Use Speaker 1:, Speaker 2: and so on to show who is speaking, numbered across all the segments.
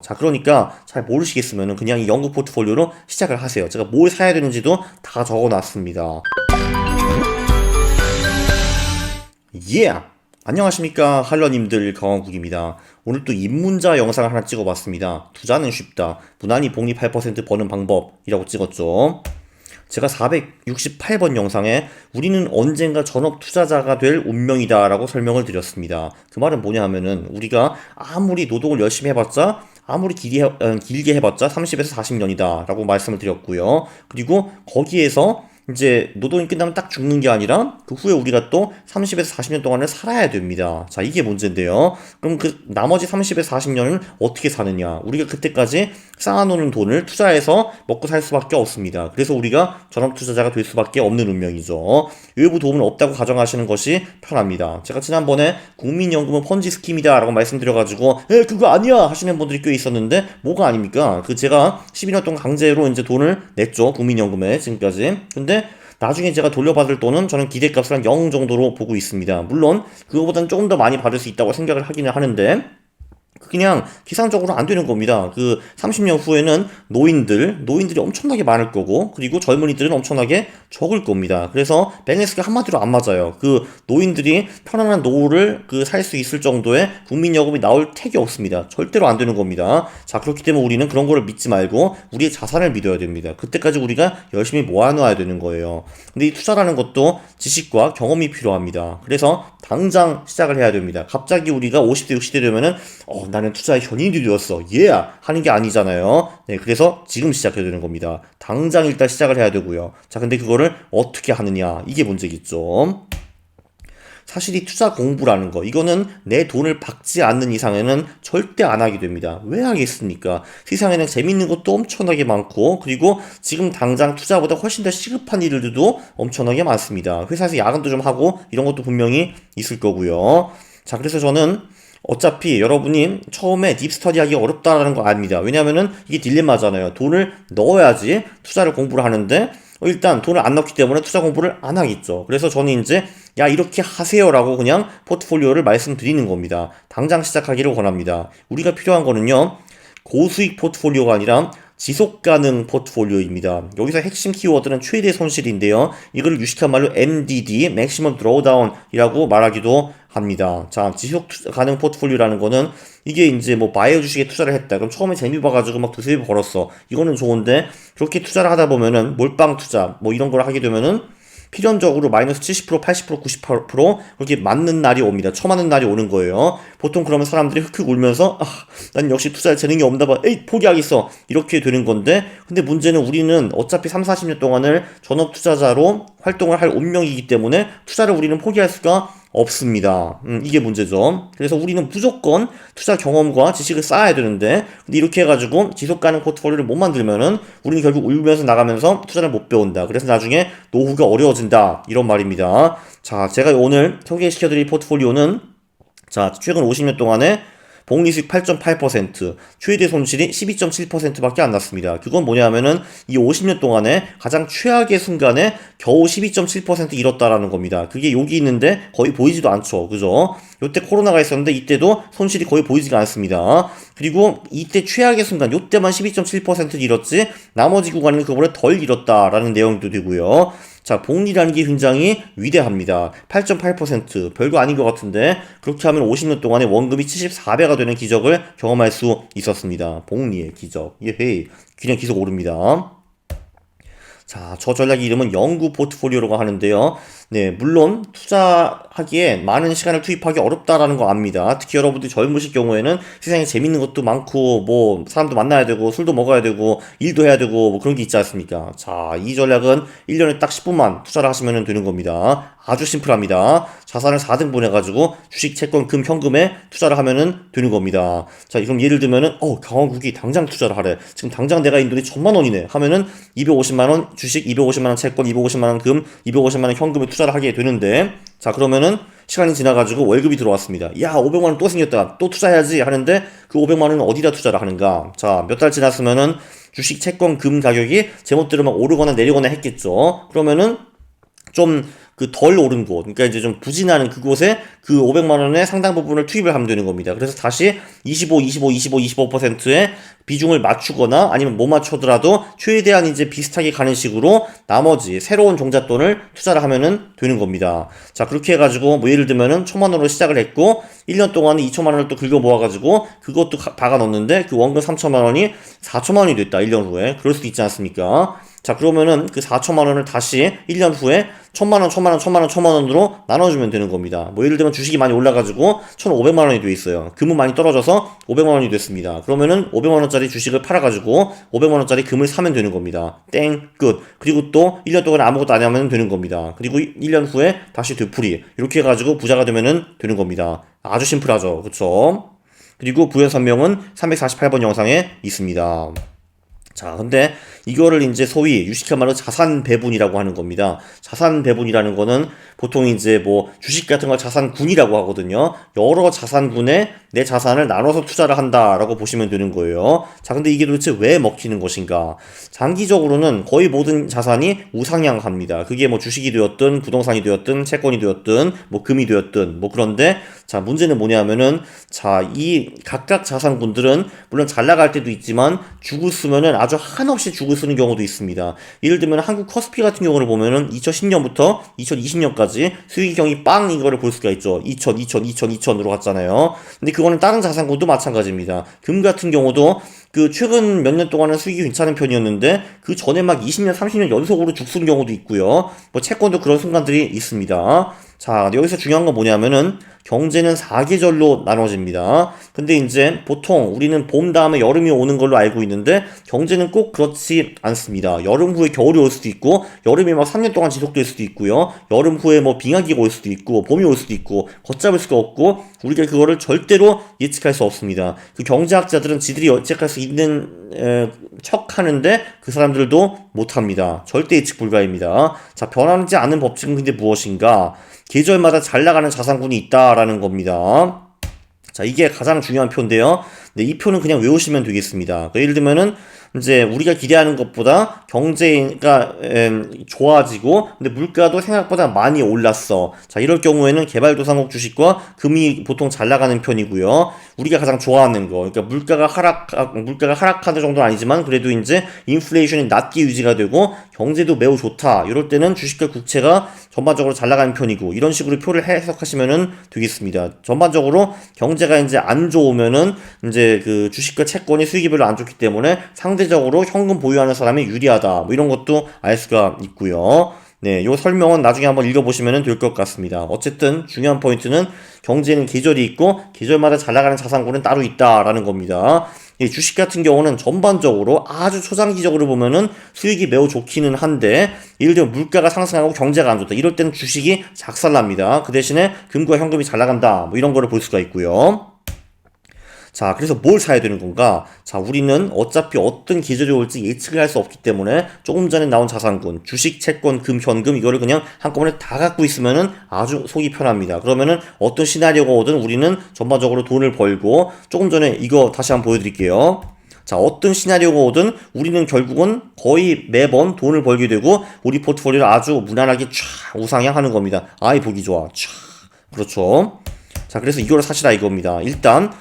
Speaker 1: 자, 그러니까 잘 모르시겠으면 그냥 이 연구 포트폴리오로 시작을 하세요. 제가 뭘 사야 되는지도 다 적어놨습니다. 예! 안녕하십니까 할러님들, 강원국입니다. 오늘 또 입문자 영상을 하나 찍어봤습니다. 투자는 쉽다, 무난히 복리 8% 버는 방법이라고 찍었죠. 제가 468번 영상에 우리는 언젠가 전업 투자자가 될 운명이다 라고 설명을 드렸습니다. 그 말은 뭐냐 하면은 우리가 아무리 노동을 열심히 해봤자, 아무리 길게 해봤자 30에서 40년이다 라고 말씀을 드렸고요. 그리고 거기에서 이제 노동이 끝나면 딱 죽는 게 아니라 그 후에 우리가 또 30에서 40년 동안을 살아야 됩니다. 자, 이게 문제인데요. 그럼 그 나머지 30에서 40년을 어떻게 사느냐? 우리가 그때까지 쌓아놓는 돈을 투자해서 먹고 살 수밖에 없습니다. 그래서 우리가 전업 투자자가 될 수밖에 없는 운명이죠. 외부 도움은 없다고 가정하시는 것이 편합니다. 제가 지난번에 국민연금은 펀지 스킴이다 라고 말씀드려가지고 그거 아니야 하시는 분들이 꽤 있었는데, 뭐가 아닙니까? 그 제가 12년 동안 강제로 이제 돈을 냈죠, 국민연금에 지금까지. 근데 나중에 제가 돌려받을 돈은 저는 기대값을 한 0 정도로 보고 있습니다. 물론 그거보다는 조금 더 많이 받을 수 있다고 생각을 하기는 하는데, 그냥 계산적으로 안 되는 겁니다. 그 30년 후에는 노인들이 엄청나게 많을 거고, 그리고 젊은이들은 엄청나게 적을 겁니다. 그래서 밸런스가 한마디로 안 맞아요. 그 노인들이 편안한 노후를 살 수 있을 정도의 국민연금이 나올 택이 없습니다. 절대로 안 되는 겁니다. 자, 그렇기 때문에 우리는 그런 거를 믿지 말고 우리의 자산을 믿어야 됩니다. 그때까지 우리가 열심히 모아놔야 되는 거예요. 근데 이 투자라는 것도 지식과 경험이 필요합니다. 그래서 당장 시작을 해야 됩니다. 갑자기 우리가 50대 60대 되면은 나는 투자의 현인이 되었어, 하는 게 아니잖아요. 네, 그래서 지금 시작해야 되는 겁니다. 당장 일단 시작을 해야 되고요. 자, 근데 그거를 어떻게 하느냐, 이게 문제겠죠. 사실 이 투자 공부라는 거, 이거는 내 돈을 박지 않는 이상에는 절대 안 하게 됩니다. 왜 하겠습니까? 세상에는 재밌는 것도 엄청나게 많고, 그리고 지금 당장 투자보다 훨씬 더 시급한 일들도 엄청나게 많습니다. 회사에서 야근도 좀 하고 이런 것도 분명히 있을 거고요. 자, 그래서 저는 어차피 여러분이 처음에 딥스터디 하기 어렵다라는 거 압니다. 왜냐면은 이게 딜레마잖아요. 돈을 넣어야지 투자를 공부를 하는데, 일단 돈을 안 넣기 때문에 투자 공부를 안 하겠죠. 그래서 저는 이제 이렇게 하세요라고 그냥 포트폴리오를 말씀드리는 겁니다. 당장 시작하기를 원합니다. 우리가 필요한 거는요, 고수익 포트폴리오가 아니라 지속가능 포트폴리오입니다. 여기서 핵심 키워드는 최대 손실인데요. 이걸 유식한 말로 MDD, Maximum Drawdown이라고 말하기도 합니다. 자, 지속 가능 포트폴리오라는 거는 이게 이제 뭐 바이오 주식에 투자를 했다. 그럼 처음에 재미 봐가지고 막 두세 배 벌었어. 이거는 좋은데, 그렇게 투자를 하다 보면은 몰빵 투자 뭐 이런 걸 하게 되면은 필연적으로 마이너스 70%, 80%, 90% 그렇게 맞는 날이 옵니다. 처맞는 날이 오는 거예요. 보통 그러면 사람들이 흑흑 울면서 난 역시 투자에 재능이 없나 봐, 포기하겠어, 이렇게 되는 건데, 근데 문제는 우리는 어차피 3, 40년 동안을 전업 투자자로 활동을 할 운명이기 때문에 투자를 우리는 포기할 수가 없습니다. 이게 문제죠. 그래서 우리는 무조건 투자 경험과 지식을 쌓아야 되는데, 근데 이렇게 해가지고 지속 가능 포트폴리오를 못 만들면은 우리는 결국 울면서 나가면서 투자를 못 배운다. 그래서 나중에 노후가 어려워진다, 이런 말입니다. 자, 제가 오늘 소개시켜드릴 포트폴리오는, 자, 최근 50년 동안에 복리수익 8.8%, 최대 손실이 12.7%밖에 안 났습니다. 그건 뭐냐면은 이 50년 동안에 가장 최악의 순간에 겨우 12.7% 잃었다라는 겁니다. 그게 여기 있는데 거의 보이지도 않죠. 그죠? 요때 코로나가 있었는데 이때도 손실이 거의 보이지가 않습니다. 그리고 이때 최악의 순간, 요때만 12.7% 잃었지 나머지 구간은 그보다 덜 잃었다라는 내용도 되고요. 자, 복리라는 게 굉장히 위대합니다. 8.8%, 별거 아닌 것 같은데, 그렇게 하면 50년 동안에 원금이 74배가 되는 기적을 경험할 수 있었습니다. 복리의 기적. 예헤이. 그냥 계속 오릅니다. 자, 저 전략의 이름은 영구 포트폴리오라고 하는데요. 네, 물론 투자하기에 많은 시간을 투입하기 어렵다라는 거 압니다. 특히 여러분들이 젊으실 경우에는 세상에 재밌는 것도 많고, 뭐 사람도 만나야 되고, 술도 먹어야 되고, 일도 해야 되고, 뭐 그런 게 있지 않습니까? 자, 이 전략은 1년에 딱 10분만 투자를 하시면 되는 겁니다. 아주 심플합니다. 자산을 4등분 해가지고 주식, 채권, 금, 현금에 투자를 하면은 되는 겁니다. 자, 그럼 예를 들면은 강원국이 당장 투자를 하래. 지금 당장 내가 있는 돈이 1,000,000원이네 하면은 250만원 주식, 250만원 채권, 250만원 금, 250만원 현금에 투자를 하게 되는데, 자, 그러면은 시간이 지나가지고 월급이 들어왔습니다. 500만원 또 생겼다, 또 투자해야지 하는데, 그 500만원은 어디다 투자를 하는가? 자, 몇 달 지났으면은 주식, 채권, 금 가격이 제멋대로 막 오르거나 내리거나 했겠죠. 그러면은 좀 그 덜 오른 곳, 그러니까 이제 좀 부진하는 그곳에 그 500만 원의 상당 부분을 투입을 하면 되는 겁니다. 그래서 다시 25%의 비중을 맞추거나 아니면 못 맞추더라도 최대한 이제 비슷하게 가는 식으로 나머지 새로운 종잣돈을 투자를 하면은 되는 겁니다. 자, 그렇게 해가지고 뭐 예를 들면은 1,000만 원으로 시작을 했고 1년 동안에 2천만 원을 또 긁어 모아가지고 그것도 박아 넣었는데 그 원금 3천만 원이 4천만 원이 됐다. 1년 후에. 그럴 수도 있지 않습니까? 자, 그러면은 그 4천만 원을 다시 1년 후에 1,000만 원, 1,000만 원, 1,000만 원, 1,000만 원으로 나눠주면 되는 겁니다. 뭐 예를 들면 주식이 많이 올라가지고 1,500만 원이 돼 있어요. 금은 많이 떨어져서 500만 원이 됐습니다. 그러면은 500만 원짜리 주식을 팔아가지고 500만 원짜리 금을 사면 되는 겁니다. 땡, 끝. 그리고 또 1년 동안 아무것도 안 하면 되는 겁니다. 그리고 1년 후에 다시 되풀이. 이렇게 해가지고 부자가 되면은 되는 겁니다. 아주 심플하죠. 그쵸? 그리고 부연 설명은 348번 영상에 있습니다. 자, 근데 이거를 이제 소위 유식화말로 자산 배분이라고 하는 겁니다. 자산 배분이라는 거는 보통 이제 뭐 주식 같은 걸 자산군이라고 하거든요. 여러 자산군에 내 자산을 나눠서 투자를 한다라고 보시면 되는 거예요. 자, 근데 이게 도대체 왜 먹히는 것인가? 장기적으로는 거의 모든 자산이 우상향합니다. 그게 뭐 주식이 되었든 부동산이 되었든 채권이 되었든 뭐 금이 되었든 뭐 그런데 자, 문제는 뭐냐면은 자, 이 각각 자산군들은 물론 잘 나갈 때도 있지만 죽을 쓰면은 아주 한없이 죽을 쓰는 경우도 있습니다. 예를 들면 한국 커스피 같은 경우를 보면은 2010년부터 2020년까지 수익형이 빵 이거를 볼 수가 있죠. 2000으로 갔잖아요. 근데 그거는 다른 자산군도 마찬가지입니다. 금 같은 경우도 그 최근 몇 년 동안은 수익이 괜찮은 편이었는데 그 전에 막 20년, 30년 연속으로 죽순 경우도 있고요. 뭐 채권도 그런 순간들이 있습니다. 자, 여기서 중요한 건 뭐냐면은 경제는 4계절로 나눠집니다. 근데 이제 보통 우리는 봄 다음에 여름이 오는 걸로 알고 있는데 경제는 꼭 그렇지 않습니다. 여름 후에 겨울이 올 수도 있고 여름이 막 3년 동안 지속될 수도 있고요. 여름 후에 뭐 빙하기가 올 수도 있고 봄이 올 수도 있고 걷잡을 수가 없고 우리가 그거를 절대로 예측할 수 없습니다. 그 경제학자들은 지들이 예측할 수 있는 척 하는데 그 사람들도 못합니다. 절대 예측 불가입니다. 자, 변하지 않는 법칙은 근데 무엇인가? 계절마다 잘 나가는 자산군이 있다라는 겁니다. 자, 이게 가장 중요한 표인데요. 네, 이 표는 그냥 외우시면 되겠습니다. 예를 들면은 이제 우리가 기대하는 것보다 경제가 좋아지고 근데 물가도 생각보다 많이 올랐어. 자, 이럴 경우에는 개발도상국 주식과 금이 보통 잘 나가는 편이고요. 우리가 가장 좋아하는 거, 그러니까 물가가 하락하는 정도는 아니지만 그래도 이제 인플레이션이 낮게 유지가 되고 경제도 매우 좋다. 이럴 때는 주식과 국채가 전반적으로 잘 나가는 편이고 이런 식으로 표를 해석하시면은 되겠습니다. 전반적으로 경제가 이제 안 좋으면은 이제 그 주식과 채권이 수익이 별로 안 좋기 때문에 상대적으로 현금 보유하는 사람이 유리하다. 뭐 이런 것도 알 수가 있고요. 네, 요 설명은 나중에 한번 읽어보시면 될 것 같습니다. 어쨌든 중요한 포인트는 경제는 계절이 있고 계절마다 잘 나가는 자산군은 따로 있다라는 겁니다. 이 주식 같은 경우는 전반적으로 아주 초장기적으로 보면은 수익이 매우 좋기는 한데 예를 들면 물가가 상승하고 경제가 안 좋다. 이럴 때는 주식이 작살납니다. 그 대신에 금과 현금이 잘 나간다. 뭐 이런 거를 볼 수가 있고요. 자, 그래서 뭘 사야 되는 건가? 자, 우리는 어차피 어떤 계절이 올지 예측을 할 수 없기 때문에 조금 전에 나온 자산군, 주식, 채권, 금, 현금 이거를 그냥 한꺼번에 다 갖고 있으면은 아주 속이 편합니다. 그러면은 어떤 시나리오가 오든 우리는 전반적으로 돈을 벌고 조금 전에 이거 다시 한번 보여드릴게요. 자, 어떤 시나리오가 오든 우리는 결국은 거의 매번 돈을 벌게 되고 우리 포트폴리오를 아주 무난하게 쫙 우상향하는 겁니다. 아이 보기 좋아. 쫙. 그렇죠. 자, 그래서 이거를 사시라 이겁니다. 일단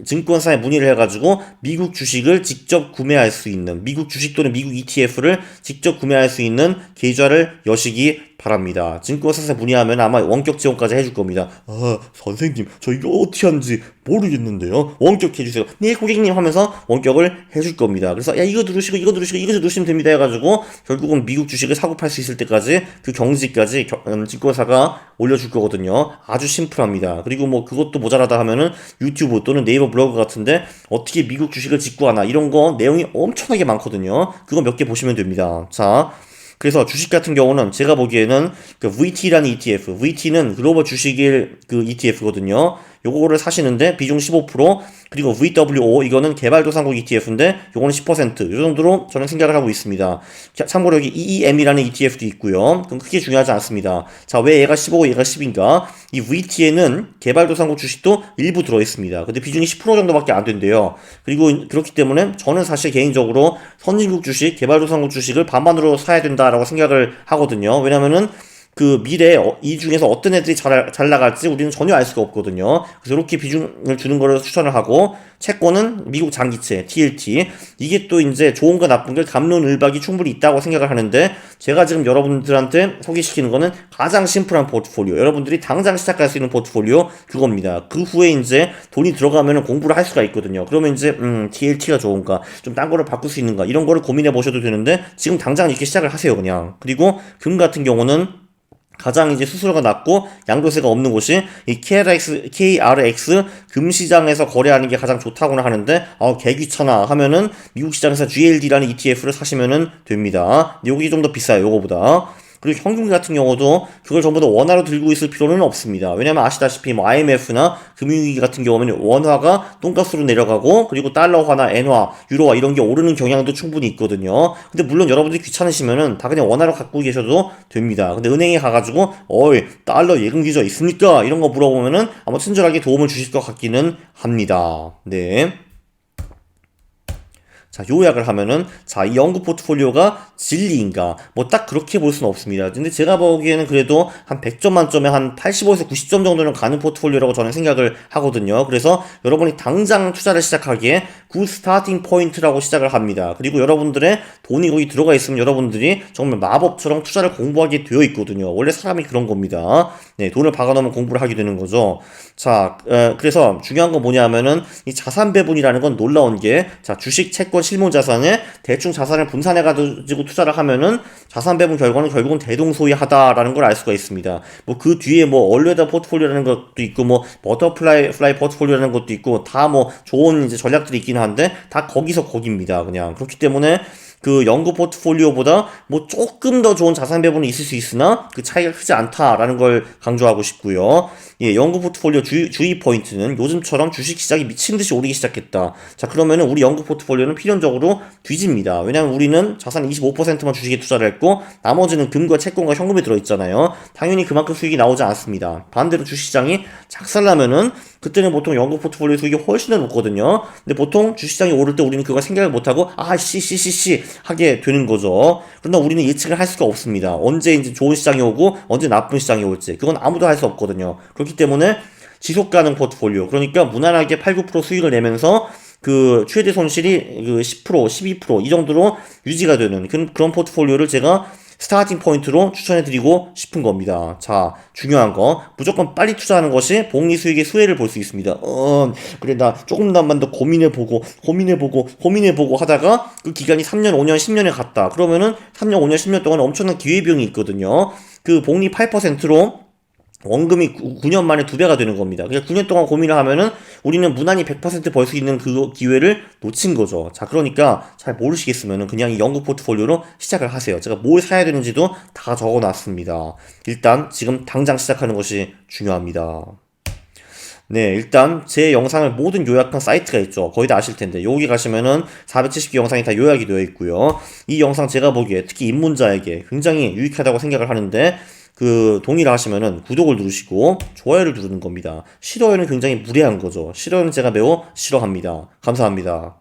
Speaker 1: 증권사에 문의를 해가지고 미국 주식을 직접 구매할 수 있는 미국 주식 또는 미국 ETF를 직접 구매할 수 있는 계좌를 여시기 바랍니다. 증권사에 문의하면 아마 원격 지원까지 해줄 겁니다. 아, 선생님, 저 이거 어떻게 하는지 모르겠는데요. 원격 해주세요. 네, 고객님 하면서 원격을 해줄 겁니다. 그래서 야, 이거 누르시고 이거 누르시면 됩니다 해가지고 결국은 미국 주식을 사고 팔 수 있을 때까지 그 경지까지 증권사가 올려줄 거거든요. 아주 심플합니다. 그리고 뭐 그것도 모자라다 하면은 유튜브 또는 네이버 블로그 같은데 어떻게 미국 주식을 직구하나 이런 거 내용이 엄청나게 많거든요. 그거 몇 개 보시면 됩니다. 자, 그래서 주식 같은 경우는 제가 보기에는 그 VT라는 ETF, VT는 글로벌 주식일 그 ETF거든요. 요거를 사시는데 비중 15%, 그리고 VWO 이거는 개발도상국 ETF인데 요거는 10%, 요 정도로 저는 생각을 하고 있습니다. 참고로 여기 EEM이라는 ETF도 있고요. 그럼 크게 중요하지 않습니다. 자, 왜 얘가 15, 얘가 10인가? 이 VT에는 개발도상국 주식도 일부 들어있습니다. 근데 비중이 10% 정도밖에 안 된대요. 그리고 그렇기 때문에 저는 사실 개인적으로 선진국 주식, 개발도상국 주식을 반반으로 사야 된다라고 생각을 하거든요. 왜냐면은 그 미래에 이 중에서 어떤 애들이 잘 나갈지 우리는 전혀 알 수가 없거든요. 그래서 이렇게 비중을 주는 거를 추천을 하고, 채권은 미국 장기채 TLT, 이게 또 이제 좋은가 나쁜가 갑론을박이 충분히 있다고 생각을 하는데, 제가 지금 여러분들한테 소개시키는 거는 가장 심플한 포트폴리오, 여러분들이 당장 시작할 수 있는 포트폴리오 그겁니다. 그 후에 이제 돈이 들어가면 공부를 할 수가 있거든요. 그러면 이제 TLT가 좋은가, 좀 딴 거를 바꿀 수 있는가, 이런 거를 고민해 보셔도 되는데 지금 당장 이렇게 시작을 하세요 그냥. 그리고 금 같은 경우는 가장 이제 수수료가 낮고 양도세가 없는 곳이 이 KRX 금시장에서 거래하는 게 가장 좋다고는 하는데, 개 귀찮아 하면은 미국 시장에서 GLD라는 ETF를 사시면은 됩니다. 여기 좀 더 비싸요, 요거보다. 그리고 현금 같은 경우도 그걸 전부 다 원화로 들고 있을 필요는 없습니다. 왜냐면 아시다시피 뭐 IMF나 금융위기 같은 경우는 원화가 똥값으로 내려가고, 그리고 달러화나 엔화, 유로화 이런 게 오르는 경향도 충분히 있거든요. 근데 물론 여러분들이 귀찮으시면은 다 그냥 원화로 갖고 계셔도 됩니다. 근데 은행에 가가지고 달러 예금 계좌 있습니까? 이런 거 물어보면은 아마 친절하게 도움을 주실 것 같기는 합니다. 네. 자, 요약을 하면은, 자, 이 연구 포트폴리오가 진리인가? 뭐 딱 그렇게 볼 수는 없습니다. 근데 제가 보기에는 그래도 한 100점 만점에 한 85에서 90점 정도는 가는 포트폴리오라고 저는 생각을 하거든요. 그래서 여러분이 당장 투자를 시작하기에 굿 스타팅 포인트라고 시작을 합니다. 그리고 여러분들의 돈이 거기 들어가 있으면 여러분들이 정말 마법처럼 투자를 공부하게 되어 있거든요. 원래 사람이 그런 겁니다. 네, 돈을 박아놓으면 공부를 하게 되는 거죠. 자, 그래서 중요한 건 뭐냐면은 이 자산 배분이라는 건 놀라운 게, 자, 주식, 채권, 실물 자산에 대충 자산을 분산해가지고 투자를 하면은 자산 배분 결과는 결국은 대동소이하다라는 걸 알 수가 있습니다. 뭐 그 뒤에 뭐 얼레다 포트폴리오라는 것도 있고, 뭐 버터플라이 포트폴리오라는 것도 있고, 다 뭐 좋은 이제 전략들이 있긴 한데 다 거기서 거기입니다. 그냥 그렇기 때문에 그 연구 포트폴리오보다 뭐 조금 더 좋은 자산 배분이 있을 수 있으나 그 차이가 크지 않다라는 걸 강조하고 싶고요. 예, 연구 포트폴리오 주의 포인트는 요즘처럼 주식 시장이 미친 듯이 오르기 시작했다. 자, 그러면은 우리 연구 포트폴리오는 필연적으로 뒤집니다. 왜냐면 우리는 자산 25%만 주식에 투자를 했고 나머지는 금과 채권과 현금이 들어있잖아요. 당연히 그만큼 수익이 나오지 않습니다. 반대로 주식시장이 작살나면은 그때는 보통 연구 포트폴리오 수익이 훨씬 더 높거든요. 근데 보통 주식시장이 오를 때 우리는 그걸 생각을 못하고 씨씨씨씨 하게 되는 거죠. 그러나 우리는 예측을 할 수가 없습니다. 언제 이제 좋은 시장이 오고 언제 나쁜 시장이 올지 그건 아무도 할 수 없거든요. 그렇기 때문에 지속 가능 포트폴리오, 그러니까 무난하게 8, 9% 수익을 내면서 그 최대 손실이 그 10%, 12%이 정도로 유지가 되는 그런 포트폴리오를 제가 스타팅 포인트로 추천해드리고 싶은 겁니다. 자, 중요한 거 무조건 빨리 투자하는 것이 복리 수익의 수혜를 볼 수 있습니다. 그래 나 조금만 더 고민해보고 하다가 그 기간이 3년, 5년, 10년에 갔다. 그러면은 3년, 5년, 10년 동안 엄청난 기회비용이 있거든요. 그 복리 8%로 원금이 9년 만에 2배가 되는 겁니다. 그러니까 9년 동안 고민을 하면은 우리는 무난히 100% 벌 수 있는 그 기회를 놓친 거죠. 자, 그러니까 잘 모르시겠으면은 그냥 이 연구 포트폴리오로 시작을 하세요. 제가 뭘 사야 되는지도 다 적어 놨습니다. 일단 지금 당장 시작하는 것이 중요합니다. 네, 일단 제 영상을 모든 요약한 사이트가 있죠. 거의 다 아실 텐데 여기 가시면은 470개 영상이 다 요약이 되어 있고요. 이 영상 제가 보기에 특히 입문자에게 굉장히 유익하다고 생각을 하는데, 그 동의를 하시면은 구독을 누르시고 좋아요를 누르는 겁니다. 싫어요는 굉장히 무례한 거죠. 싫어요는 제가 매우 싫어합니다. 감사합니다.